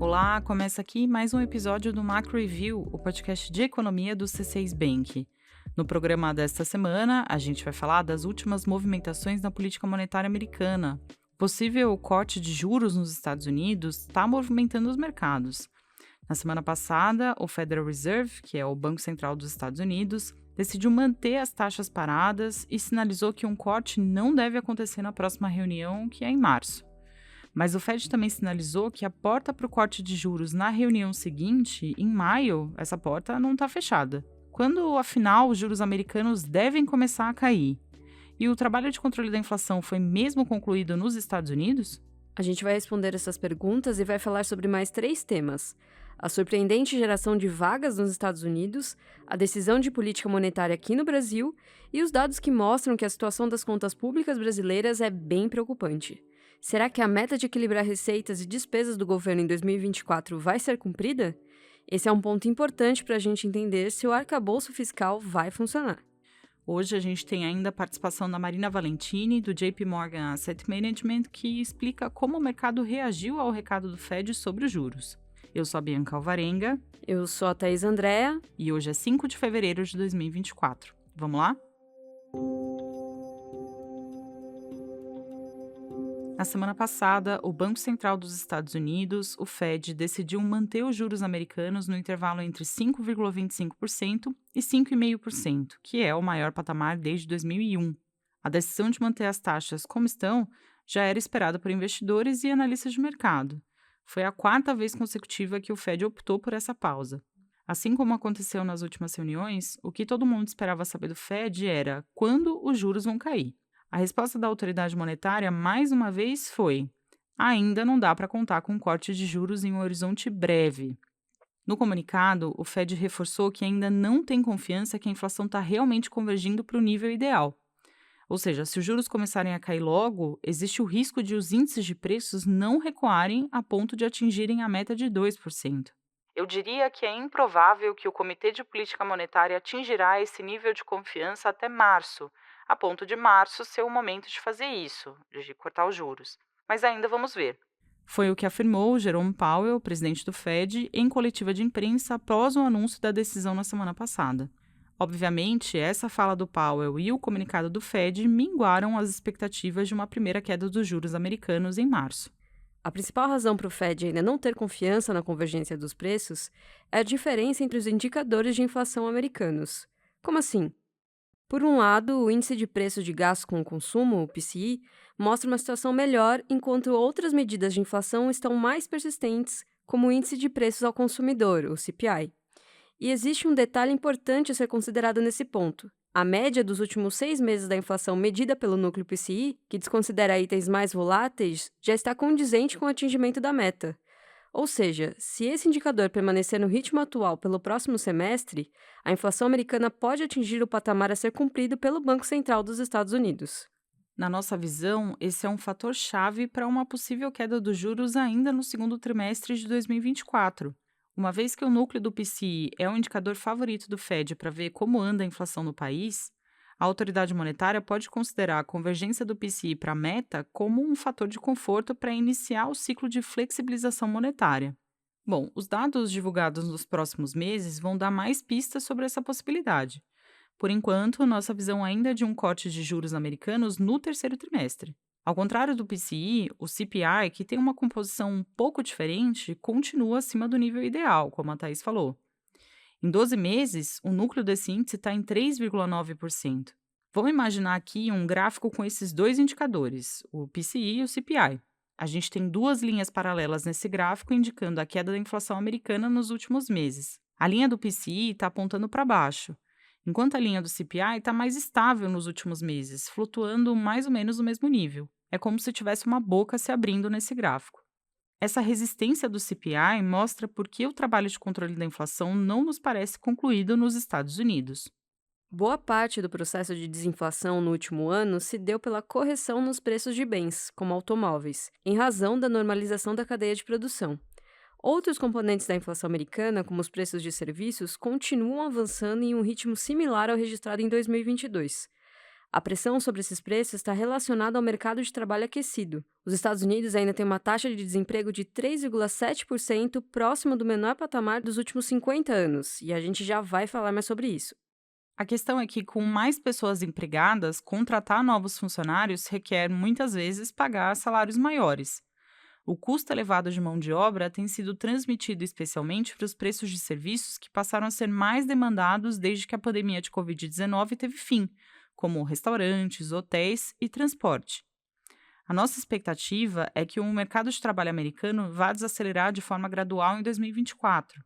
Olá, começa aqui mais um episódio do Macro Review, o podcast de economia do C6 Bank. No programa desta semana, a gente vai falar das últimas movimentações na política monetária americana. O possível corte de juros nos Estados Unidos está movimentando os mercados. Na semana passada, o Federal Reserve, que é o Banco Central dos Estados Unidos, decidiu manter as taxas paradas e sinalizou que um corte não deve acontecer na próxima reunião, que é em março. Mas o Fed também sinalizou que a porta para o corte de juros na reunião seguinte, em maio, essa porta não está fechada. Quando, afinal, os juros americanos devem começar a cair? E o trabalho de controle da inflação foi mesmo concluído nos Estados Unidos? A gente vai responder essas perguntas e vai falar sobre mais 3 temas: a surpreendente geração de vagas nos Estados Unidos, a decisão de política monetária aqui no Brasil e os dados que mostram que a situação das contas públicas brasileiras é bem preocupante. Será que a meta de equilibrar receitas e despesas do governo em 2024 vai ser cumprida? Esse é um ponto importante para a gente entender se o arcabouço fiscal vai funcionar. Hoje a gente tem ainda a participação da Marina Valentini, do JP Morgan Asset Management, que explica como o mercado reagiu ao recado do Fed sobre os juros. Eu sou a Bianca Alvarenga. Eu sou a Thaís Andréa. E hoje é 5 de fevereiro de 2024. Vamos lá? Na semana passada, o Banco Central dos Estados Unidos, o Fed, decidiu manter os juros americanos no intervalo entre 5,25% e 5,5%, que é o maior patamar desde 2001. A decisão de manter as taxas como estão já era esperada por investidores e analistas de mercado. Foi a 4ª vez consecutiva que o Fed optou por essa pausa. Assim como aconteceu nas últimas reuniões, o que todo mundo esperava saber do Fed era quando os juros vão cair. A resposta da autoridade monetária, mais uma vez, foi: ainda não dá para contar com um corte de juros em um horizonte breve. No comunicado, o Fed reforçou que ainda não tem confiança que a inflação está realmente convergindo para o nível ideal. Ou seja, se os juros começarem a cair logo, existe o risco de os índices de preços não recuarem a ponto de atingirem a meta de 2%. Eu diria que é improvável que o Comitê de Política Monetária atingirá esse nível de confiança até março, a ponto de março ser o momento de fazer isso, de cortar os juros. Mas ainda vamos ver. Foi o que afirmou Jerome Powell, presidente do Fed, em coletiva de imprensa após o anúncio da decisão na semana passada. Obviamente, essa fala do Powell e o comunicado do Fed minguaram as expectativas de uma primeira queda dos juros americanos em março. A principal razão para o Fed ainda não ter confiança na convergência dos preços é a diferença entre os indicadores de inflação americanos. Como assim? Por um lado, o Índice de Preços de Gastos com o Consumo, o PCI, mostra uma situação melhor, enquanto outras medidas de inflação estão mais persistentes, como o Índice de Preços ao Consumidor, o CPI. E existe um detalhe importante a ser considerado nesse ponto. A média dos últimos 6 meses da inflação medida pelo núcleo PCI, que desconsidera itens mais voláteis, já está condizente com o atingimento da meta. Ou seja, se esse indicador permanecer no ritmo atual pelo próximo semestre, a inflação americana pode atingir o patamar a ser cumprido pelo Banco Central dos Estados Unidos. Na nossa visão, esse é um fator-chave para uma possível queda dos juros ainda no segundo trimestre de 2024. Uma vez que o núcleo do PCI é o indicador favorito do Fed para ver como anda a inflação no país, a autoridade monetária pode considerar a convergência do PCI para a meta como um fator de conforto para iniciar o ciclo de flexibilização monetária. Bom, os dados divulgados nos próximos meses vão dar mais pistas sobre essa possibilidade. Por enquanto, nossa visão ainda é de um corte de juros americanos no terceiro trimestre. Ao contrário do PCI, o CPI, que tem uma composição um pouco diferente, continua acima do nível ideal, como a Thaís falou. Em 12 meses, o núcleo desse índice está em 3,9%. Vamos imaginar aqui um gráfico com esses dois indicadores, o PCI e o CPI. A gente tem 2 linhas paralelas nesse gráfico indicando a queda da inflação americana nos últimos meses. A linha do PCI está apontando para baixo, enquanto a linha do CPI está mais estável nos últimos meses, flutuando mais ou menos no mesmo nível. É como se tivesse uma boca se abrindo nesse gráfico. Essa resistência do CPI mostra por que o trabalho de controle da inflação não nos parece concluído nos Estados Unidos. Boa parte do processo de desinflação no último ano se deu pela correção nos preços de bens, como automóveis, em razão da normalização da cadeia de produção. Outros componentes da inflação americana, como os preços de serviços, continuam avançando em um ritmo similar ao registrado em 2022. A pressão sobre esses preços está relacionada ao mercado de trabalho aquecido. Os Estados Unidos ainda têm uma taxa de desemprego de 3,7%, próximo do menor patamar dos últimos 50 anos, e a gente já vai falar mais sobre isso. A questão é que, com mais pessoas empregadas, contratar novos funcionários requer muitas vezes pagar salários maiores. O custo elevado de mão de obra tem sido transmitido especialmente para os preços de serviços que passaram a ser mais demandados desde que a pandemia de Covid-19 teve fim, como restaurantes, hotéis e transporte. A nossa expectativa é que o mercado de trabalho americano vá desacelerar de forma gradual em 2024.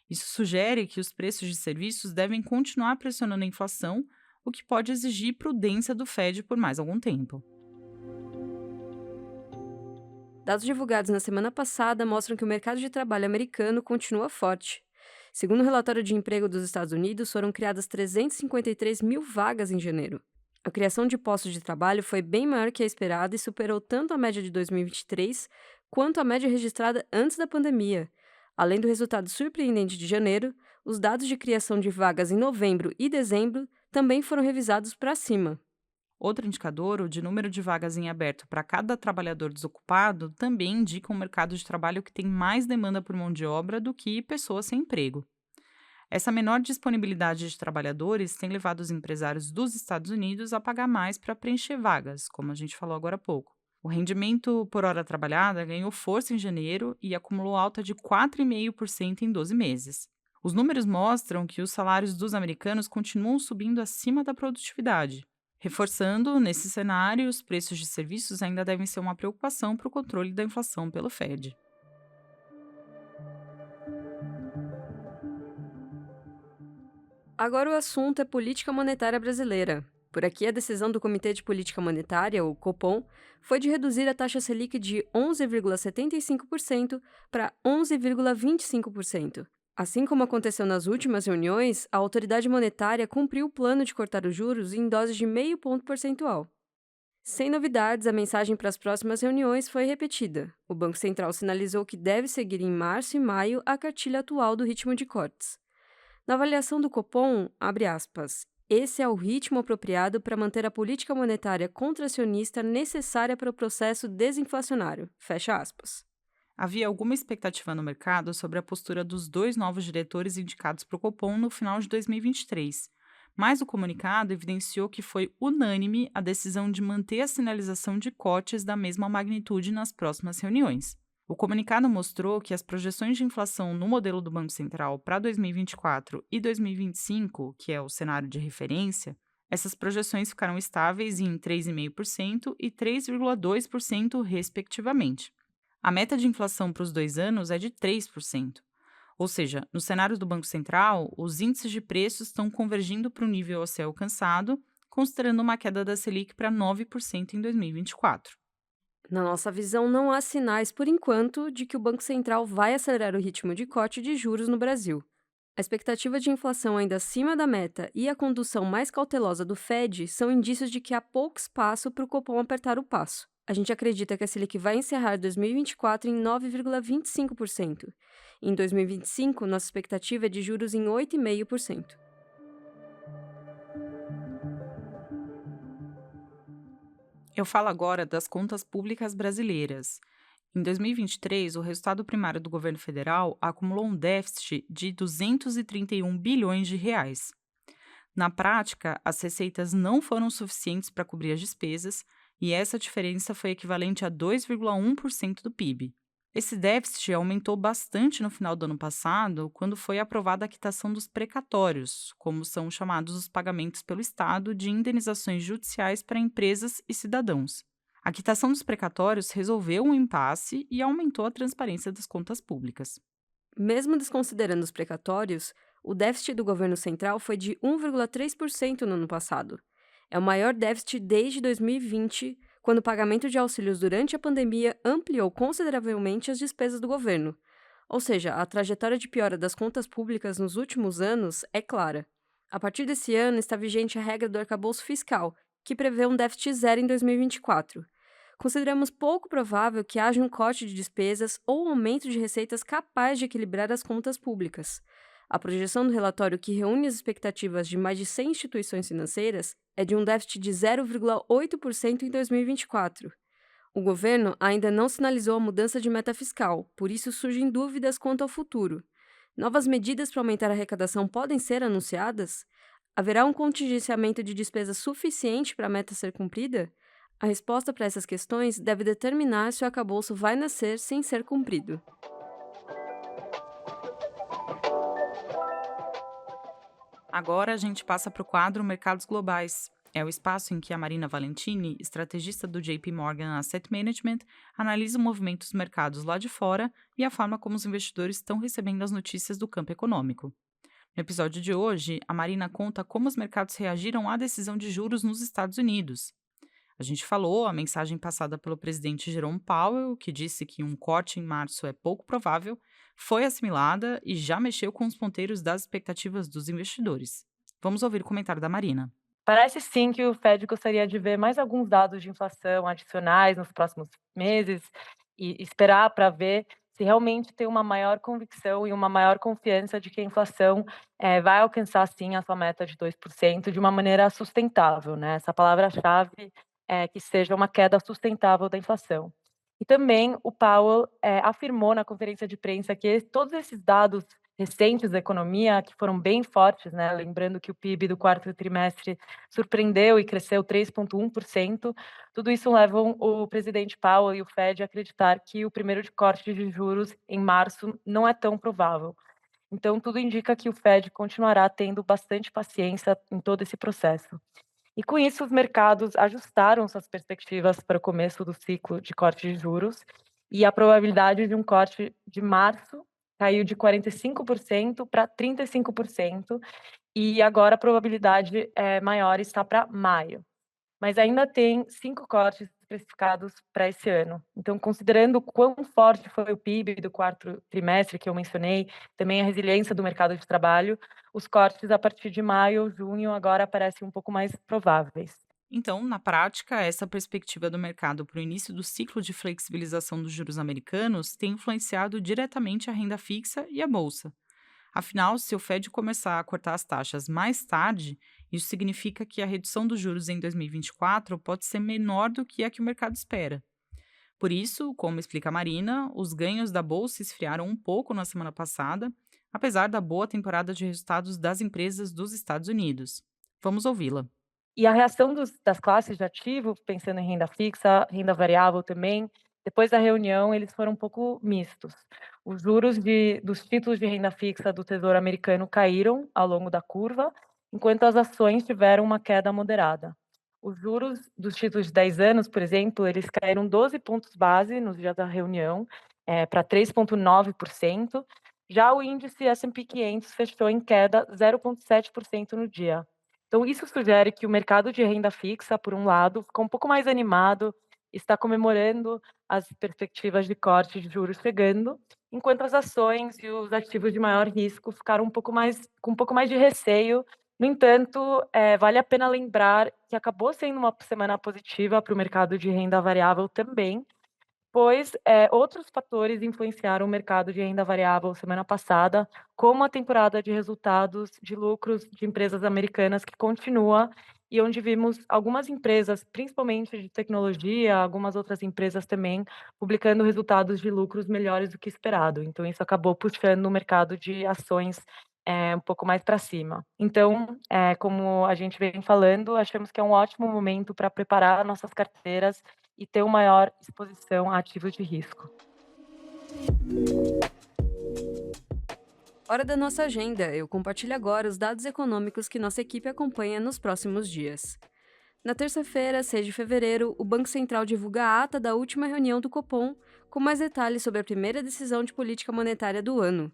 Isso sugere que os preços de serviços devem continuar pressionando a inflação, o que pode exigir prudência do Fed por mais algum tempo. Dados divulgados na semana passada mostram que o mercado de trabalho americano continua forte. Segundo o relatório de emprego dos Estados Unidos, foram criadas 353 mil vagas em janeiro. A criação de postos de trabalho foi bem maior que a esperada e superou tanto a média de 2023 quanto a média registrada antes da pandemia. Além do resultado surpreendente de janeiro, os dados de criação de vagas em novembro e dezembro também foram revisados para cima. Outro indicador, o de número de vagas em aberto para cada trabalhador desocupado, também indica um mercado de trabalho que tem mais demanda por mão de obra do que pessoas sem emprego. Essa menor disponibilidade de trabalhadores tem levado os empresários dos Estados Unidos a pagar mais para preencher vagas, como a gente falou agora há pouco. O rendimento por hora trabalhada ganhou força em janeiro e acumulou alta de 4,5% em 12 meses. Os números mostram que os salários dos americanos continuam subindo acima da produtividade. Reforçando, nesse cenário, os preços de serviços ainda devem ser uma preocupação para o controle da inflação pelo Fed. Agora o assunto é política monetária brasileira. Por aqui, a decisão do Comitê de Política Monetária, o Copom, foi de reduzir a taxa Selic de 11,75% para 11,25%. Assim como aconteceu nas últimas reuniões, a autoridade monetária cumpriu o plano de cortar os juros em doses de meio ponto percentual. Sem novidades, a mensagem para as próximas reuniões foi repetida. O Banco Central sinalizou que deve seguir em março e maio a cartilha atual do ritmo de cortes. Na avaliação do Copom, abre aspas, esse é o ritmo apropriado para manter a política monetária contracionista necessária para o processo desinflacionário, fecha aspas. Havia alguma expectativa no mercado sobre a postura dos dois novos diretores indicados para o Copom no final de 2023, mas o comunicado evidenciou que foi unânime a decisão de manter a sinalização de cortes da mesma magnitude nas próximas reuniões. O comunicado mostrou que as projeções de inflação no modelo do Banco Central para 2024 e 2025, que é o cenário de referência, essas projeções ficaram estáveis em 3,5% e 3,2%, respectivamente. A meta de inflação para os 2 anos é de 3%. Ou seja, no cenário do Banco Central, os índices de preços estão convergindo para o nível a ser alcançado, considerando uma queda da Selic para 9% em 2024. Na nossa visão, não há sinais, por enquanto, de que o Banco Central vai acelerar o ritmo de corte de juros no Brasil. A expectativa de inflação ainda acima da meta e a condução mais cautelosa do Fed são indícios de que há pouco espaço para o Copom apertar o passo. A gente acredita que a Selic vai encerrar 2024 em 9,25%. Em 2025, nossa expectativa é de juros em 8,5%. Eu falo agora das contas públicas brasileiras. Em 2023, o resultado primário do governo federal acumulou um déficit de 231 bilhões de reais. Na prática, as receitas não foram suficientes para cobrir as despesas e essa diferença foi equivalente a 2,1% do PIB. Esse déficit aumentou bastante no final do ano passado, quando foi aprovada a quitação dos precatórios, como são chamados os pagamentos pelo Estado de indenizações judiciais para empresas e cidadãos. A quitação dos precatórios resolveu um impasse e aumentou a transparência das contas públicas. Mesmo desconsiderando os precatórios, o déficit do governo central foi de 1,3% no ano passado. É o maior déficit desde 2020, quando o pagamento de auxílios durante a pandemia ampliou consideravelmente as despesas do governo. Ou seja, a trajetória de piora das contas públicas nos últimos anos é clara. A partir desse ano está vigente a regra do arcabouço fiscal, que prevê um déficit zero em 2024. Consideramos pouco provável que haja um corte de despesas ou um aumento de receitas capaz de equilibrar as contas públicas. A projeção do relatório, que reúne as expectativas de mais de 100 instituições financeiras, é de um déficit de 0,8% em 2024. O governo ainda não sinalizou a mudança de meta fiscal, por isso surgem dúvidas quanto ao futuro. Novas medidas para aumentar a arrecadação podem ser anunciadas? Haverá um contingenciamento de despesa suficiente para a meta ser cumprida? A resposta para essas questões deve determinar se o arcabouço vai nascer sem ser cumprido. Agora a gente passa para o quadro Mercados Globais. É o espaço em que a Marina Valentini, estrategista do JP Morgan Asset Management, analisa o movimento dos mercados lá de fora e a forma como os investidores estão recebendo as notícias do campo econômico. No episódio de hoje, a Marina conta como os mercados reagiram à decisão de juros nos Estados Unidos. A gente falou a mensagem passada pelo presidente Jerome Powell, que disse que um corte em março é pouco provável, foi assimilada e já mexeu com os ponteiros das expectativas dos investidores. Vamos ouvir o comentário da Marina. Parece sim que o Fed gostaria de ver mais alguns dados de inflação adicionais nos próximos meses e esperar para ver se realmente tem uma maior convicção e uma maior confiança de que a inflação vai alcançar sim a sua meta de 2% de uma maneira sustentável, né? Essa palavra-chave é que seja uma queda sustentável da inflação. E também o Powell afirmou na conferência de imprensa que todos esses dados recentes da economia, que foram bem fortes, né? Lembrando que o PIB do quarto trimestre surpreendeu e cresceu 3,1%. Tudo isso leva o presidente Powell e o Fed a acreditar que o primeiro de corte de juros em março não é tão provável. Então, tudo indica que o Fed continuará tendo bastante paciência em todo esse processo. E com isso, os mercados ajustaram suas perspectivas para o começo do ciclo de corte de juros e a probabilidade de um corte de março caiu de 45% para 35%, e agora a probabilidade maior está para maio. Mas ainda tem 5 cortes especificados para esse ano. Então, considerando quão forte foi o PIB do quarto trimestre que eu mencionei, também a resiliência do mercado de trabalho, os cortes a partir de maio ou junho agora parecem um pouco mais prováveis. Então, na prática, essa perspectiva do mercado para o início do ciclo de flexibilização dos juros americanos tem influenciado diretamente a renda fixa e a bolsa. Afinal, se o Fed começar a cortar as taxas mais tarde, isso significa que a redução dos juros em 2024 pode ser menor do que a que o mercado espera. Por isso, como explica a Marina, os ganhos da bolsa esfriaram um pouco na semana passada, apesar da boa temporada de resultados das empresas dos Estados Unidos. Vamos ouvi-la. E a reação das classes de ativo, pensando em renda fixa, renda variável também, depois da reunião, eles foram um pouco mistos. Os juros dos títulos de renda fixa do Tesouro Americano caíram ao longo da curva, enquanto as ações tiveram uma queda moderada. Os juros dos títulos de 10 anos, por exemplo, eles caíram 12 pontos base no dia da reunião, para 3,9%. Já o índice S&P 500 fechou em queda 0,7% no dia. Então, isso sugere que o mercado de renda fixa, por um lado, ficou um pouco mais animado, está comemorando as perspectivas de corte de juros chegando, enquanto as ações e os ativos de maior risco ficaram com um pouco mais de receio. No entanto, vale a pena lembrar que acabou sendo uma semana positiva para o mercado de renda variável também, pois outros fatores influenciaram o mercado de renda variável semana passada, como a temporada de resultados de lucros de empresas americanas que continua, e onde vimos algumas empresas, principalmente de tecnologia, algumas outras empresas também, publicando resultados de lucros melhores do que esperado. Então, isso acabou puxando o mercado de ações um pouco mais para cima. Então, como a gente vem falando, achamos que é um ótimo momento para preparar nossas carteiras e ter uma maior exposição a ativos de risco. Hora da nossa agenda, eu compartilho agora os dados econômicos que nossa equipe acompanha nos próximos dias. Na terça-feira, 6 de fevereiro, o Banco Central divulga a ata da última reunião do Copom, com mais detalhes sobre a primeira decisão de política monetária do ano.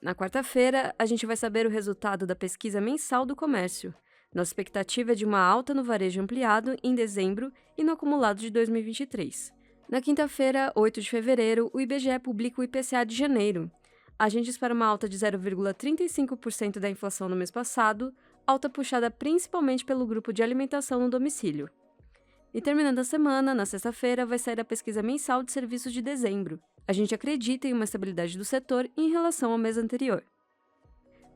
Na quarta-feira, a gente vai saber o resultado da pesquisa mensal do comércio. Nossa expectativa é de uma alta no varejo ampliado em dezembro e no acumulado de 2023. Na quinta-feira, 8 de fevereiro, o IBGE publica o IPCA de janeiro. A gente espera uma alta de 0,35% da inflação no mês passado, alta puxada principalmente pelo grupo de alimentação no domicílio. E terminando a semana, na sexta-feira, vai sair a pesquisa mensal de serviços de dezembro. A gente acredita em uma estabilidade do setor em relação ao mês anterior.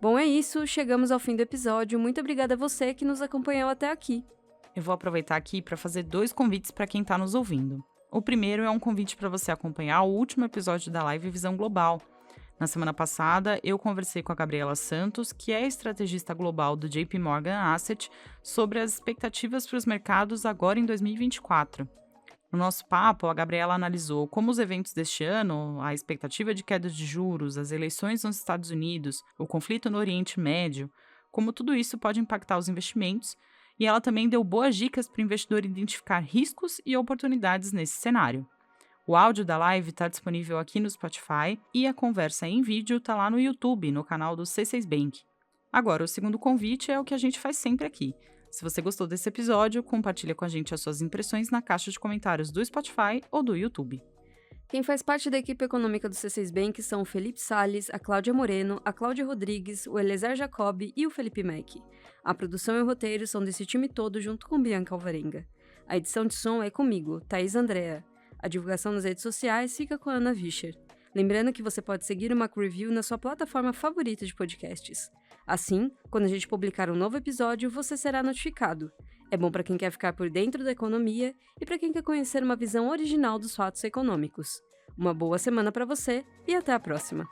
Bom, é isso, chegamos ao fim do episódio. Muito obrigada a você que nos acompanhou até aqui. Eu vou aproveitar aqui para fazer 2 convites para quem está nos ouvindo. O primeiro é um convite para você acompanhar o último episódio da live Visão Global. Na semana passada, eu conversei com a Gabriela Santos, que é estrategista global do JP Morgan Asset, sobre as expectativas para os mercados agora em 2024. No nosso papo, a Gabriela analisou como os eventos deste ano, a expectativa de queda de juros, as eleições nos Estados Unidos, o conflito no Oriente Médio, como tudo isso pode impactar os investimentos, e ela também deu boas dicas para o investidor identificar riscos e oportunidades nesse cenário. O áudio da live está disponível aqui no Spotify e a conversa em vídeo está lá no YouTube, no canal do C6 Bank. Agora, o segundo convite é o que a gente faz sempre aqui. Se você gostou desse episódio, compartilha com a gente as suas impressões na caixa de comentários do Spotify ou do YouTube. Quem faz parte da equipe econômica do C6 Bank são o Felipe Salles, a Cláudia Moreno, a Cláudia Rodrigues, o Eliezer Jacob e o Felipe Mack. A produção e o roteiro são desse time todo junto com Bianca Alvarenga. A edição de som é comigo, Thaís Andrea. A divulgação nas redes sociais fica com a Ana Vischer. Lembrando que você pode seguir o Mac Review na sua plataforma favorita de podcasts. Assim, quando a gente publicar um novo episódio, você será notificado. É bom para quem quer ficar por dentro da economia e para quem quer conhecer uma visão original dos fatos econômicos. Uma boa semana para você e até a próxima!